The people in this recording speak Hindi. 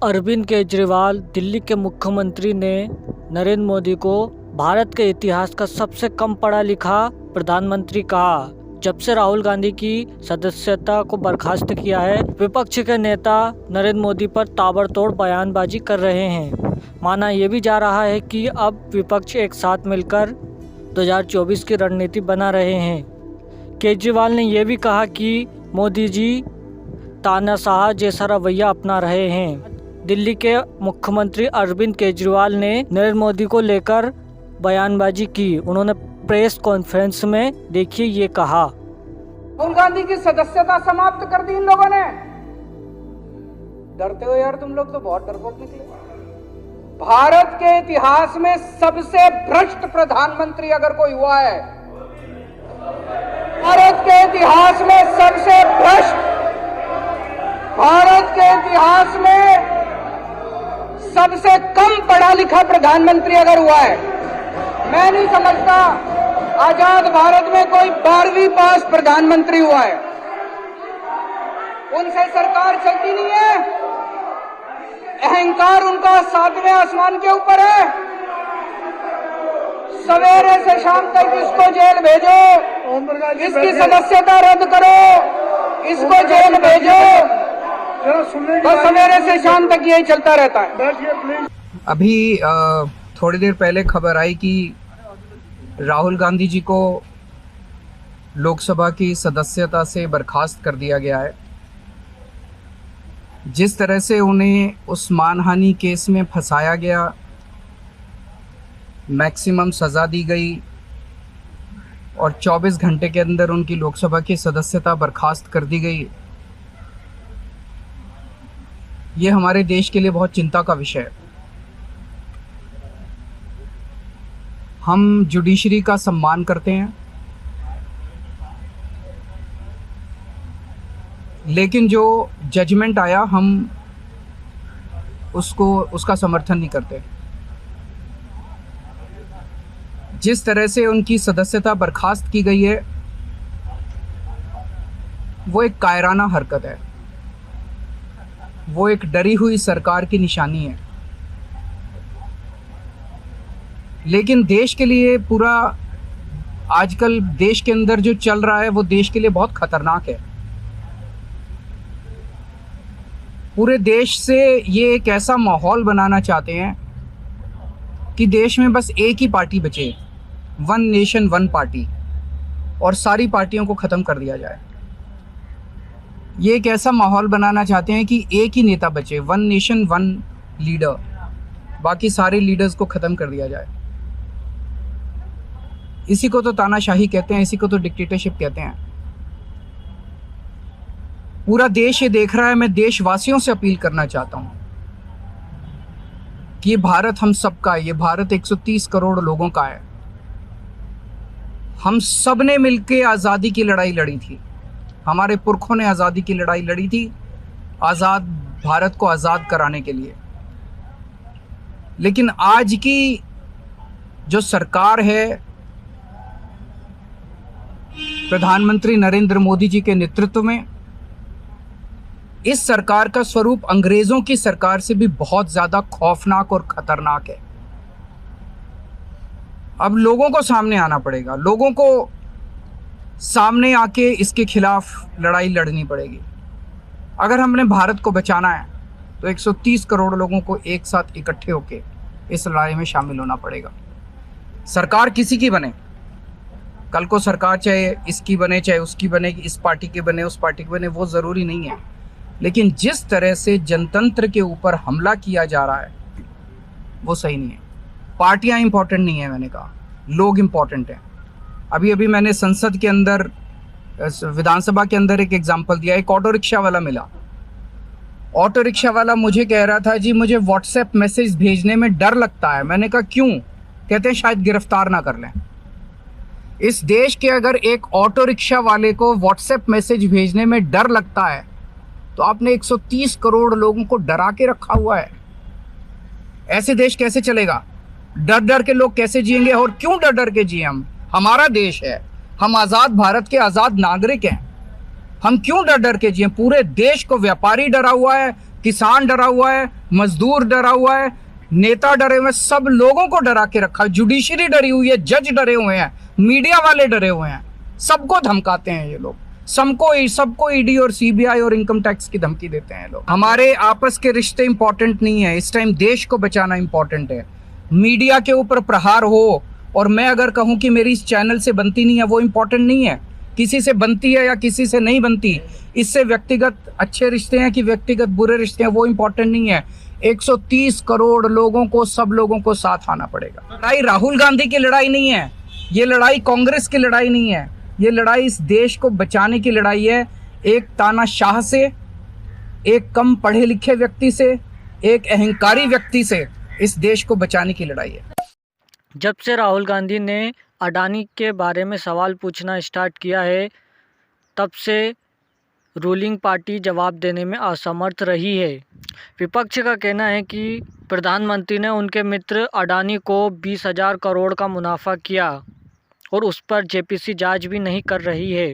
अरविंद केजरीवाल दिल्ली के मुख्यमंत्री ने नरेंद्र मोदी को भारत के इतिहास का सबसे कम पढ़ा लिखा प्रधानमंत्री कहा। जब से राहुल गांधी की सदस्यता को बर्खास्त किया है, विपक्ष के नेता नरेंद्र मोदी पर ताबड़तोड़ बयानबाजी कर रहे हैं। माना यह भी जा रहा है कि अब विपक्ष एक साथ मिलकर 2024 की रणनीति बना रहे हैं। केजरीवाल ने यह भी कहा कि मोदी जी तानाशाह जैसा रवैया अपना रहे हैं। दिल्ली के मुख्यमंत्री अरविंद केजरीवाल ने नरेंद्र मोदी को लेकर बयानबाजी की। उन्होंने प्रेस कॉन्फ्रेंस में देखिए ये कहा। राहुल गांधी की सदस्यता समाप्त कर दी इन लोगों ने। डरते हो यार, तुम लोग तो बहुत डरपोक निकले। भारत के इतिहास में सबसे भ्रष्ट प्रधानमंत्री अगर कोई हुआ है, भारत के इतिहास में सबसे भ्रष्ट, भारत के इतिहास में सबसे कम पढ़ा लिखा प्रधानमंत्री अगर हुआ है, मैं नहीं समझता आजाद भारत में कोई 12वीं पास प्रधानमंत्री हुआ है। उनसे सरकार चलती नहीं है। अहंकार उनका 7वें आसमान के ऊपर है। सवेरे से शाम तक इसको जेल भेजो, इसकी सदस्यता रद्द करो, इसको जेल भेजो, बस सवेरे से शाम तक यही चलता रहता है। अभी थोड़ी देर पहले खबर आई कि राहुल गांधी जी को लोकसभा की सदस्यता से बर्खास्त कर दिया गया है। जिस तरह से उन्हें उस मानहानि केस में फंसाया गया, मैक्सिमम सज़ा दी गई और 24 घंटे के अंदर उनकी लोकसभा की सदस्यता बर्खास्त कर दी गई, ये हमारे देश के लिए बहुत चिंता का विषय है। हम जुडिशरी का सम्मान करते हैं, लेकिन जो जजमेंट आया हम उसका समर्थन नहीं करते। जिस तरह से उनकी सदस्यता बर्खास्त की गई है, वो एक कायराना हरकत है, वो एक डरी हुई सरकार की निशानी है। लेकिन देश के लिए पूरा आजकल देश के अंदर जो चल रहा है वो देश के लिए बहुत खतरनाक है। पूरे देश से ये एक ऐसा माहौल बनाना चाहते हैं कि देश में बस एक ही पार्टी बचे, वन नेशन वन पार्टी, और सारी पार्टियों को ख़त्म कर दिया जाए। ये एक ऐसा माहौल बनाना चाहते हैं कि एक ही नेता बचे, वन नेशन वन लीडर, बाकी सारे लीडर्स को ख़त्म कर दिया जाए। इसी को तो तानाशाही कहते हैं, इसी को तो डिक्टेटरशिप कहते हैं। पूरा देश ये देख रहा है। मैं देशवासियों से अपील करना चाहता हूँ कि ये भारत हम सबका है, ये भारत 130 करोड़ लोगों का है। हम सब ने मिलकर आज़ादी की लड़ाई लड़ी थी, हमारे पुरखों ने आज़ादी की लड़ाई लड़ी थी, आज़ाद भारत को आज़ाद कराने के लिए। लेकिन आज की जो सरकार है, प्रधानमंत्री नरेंद्र मोदी जी के नेतृत्व में, इस सरकार का स्वरूप अंग्रेजों की सरकार से भी बहुत ज़्यादा खौफनाक और ख़तरनाक है। अब लोगों को सामने आना पड़ेगा, लोगों को सामने आके इसके खिलाफ लड़ाई लड़नी पड़ेगी। अगर हमने भारत को बचाना है तो 130 करोड़ लोगों को एक साथ इकट्ठे होके इस लड़ाई में शामिल होना पड़ेगा। सरकार किसी की बने, कल को सरकार चाहे इसकी बने चाहे उसकी बने, इस पार्टी के बने उस पार्टी के बने, वो ज़रूरी नहीं है। लेकिन जिस तरह से जनतंत्र के ऊपर हमला किया जा रहा है वो सही नहीं है। पार्टियां इंपॉर्टेंट नहीं है, मैंने कहा लोग इंपॉर्टेंट हैं। अभी मैंने संसद के अंदर, विधानसभा के अंदर एक एग्जाम्पल दिया। एक ऑटो रिक्शा वाला मिला, ऑटो रिक्शा वाला मुझे कह रहा था, जी मुझे व्हाट्सएप मैसेज भेजने में डर लगता है। मैंने कहा क्यों? कहते हैं शायद गिरफ्तार ना कर लें। इस देश के अगर एक ऑटो रिक्शा वाले को व्हाट्सएप मैसेज भेजने में डर लगता है तो आपने 130 करोड़ लोगों को डरा के रखा हुआ है। ऐसे देश कैसे चलेगा? डर डर के लोग कैसे जिएंगे? और क्यों डर डर के जिए? हम, हमारा देश है, हम आज़ाद भारत के आज़ाद नागरिक हैं। हम क्यों डर डर के जिए? पूरे देश को व्यापारी डरा हुआ है, किसान डरा हुआ है, मजदूर डरा हुआ है, नेता डरे हुए हैं, सब लोगों को डरा के रखा है। जुडिशरी डरी हुई है, जज डरे हुए हैं, मीडिया वाले डरे हुए हैं, सबको धमकाते हैं ये लोग। सबको ईडी और सीबीआई और इनकम टैक्स की धमकी देते हैं लोग। हमारे आपस के रिश्ते इंपॉर्टेंट नहीं है, इस टाइम देश को बचाना इंपॉर्टेंट है। मीडिया के ऊपर प्रहार हो और मैं अगर कहूं कि मेरी इस चैनल से बनती नहीं है, वो इंपॉर्टेंट नहीं है। किसी से बनती है या किसी से नहीं बनती, इससे व्यक्तिगत अच्छे रिश्ते हैं कि व्यक्तिगत बुरे रिश्ते हैं, वो इंपॉर्टेंट नहीं है। 130 करोड़ लोगों को, सब लोगों को साथ आना पड़ेगा। लड़ाई राहुल गांधी की लड़ाई नहीं है, ये लड़ाई कांग्रेस की लड़ाई नहीं है, ये लड़ाई इस देश को बचाने की लड़ाई है। एक तानाशाह से, एक कम पढ़े लिखे व्यक्ति से, एक अहंकारी व्यक्ति से इस देश को बचाने की लड़ाई है। जब से राहुल गांधी ने अडानी के बारे में सवाल पूछना स्टार्ट किया है, तब से रूलिंग पार्टी जवाब देने में असमर्थ रही है। विपक्ष का कहना है कि प्रधानमंत्री ने उनके मित्र अडानी को 20,000 करोड़ का मुनाफा किया और उस पर जेपीसी जांच भी नहीं कर रही है।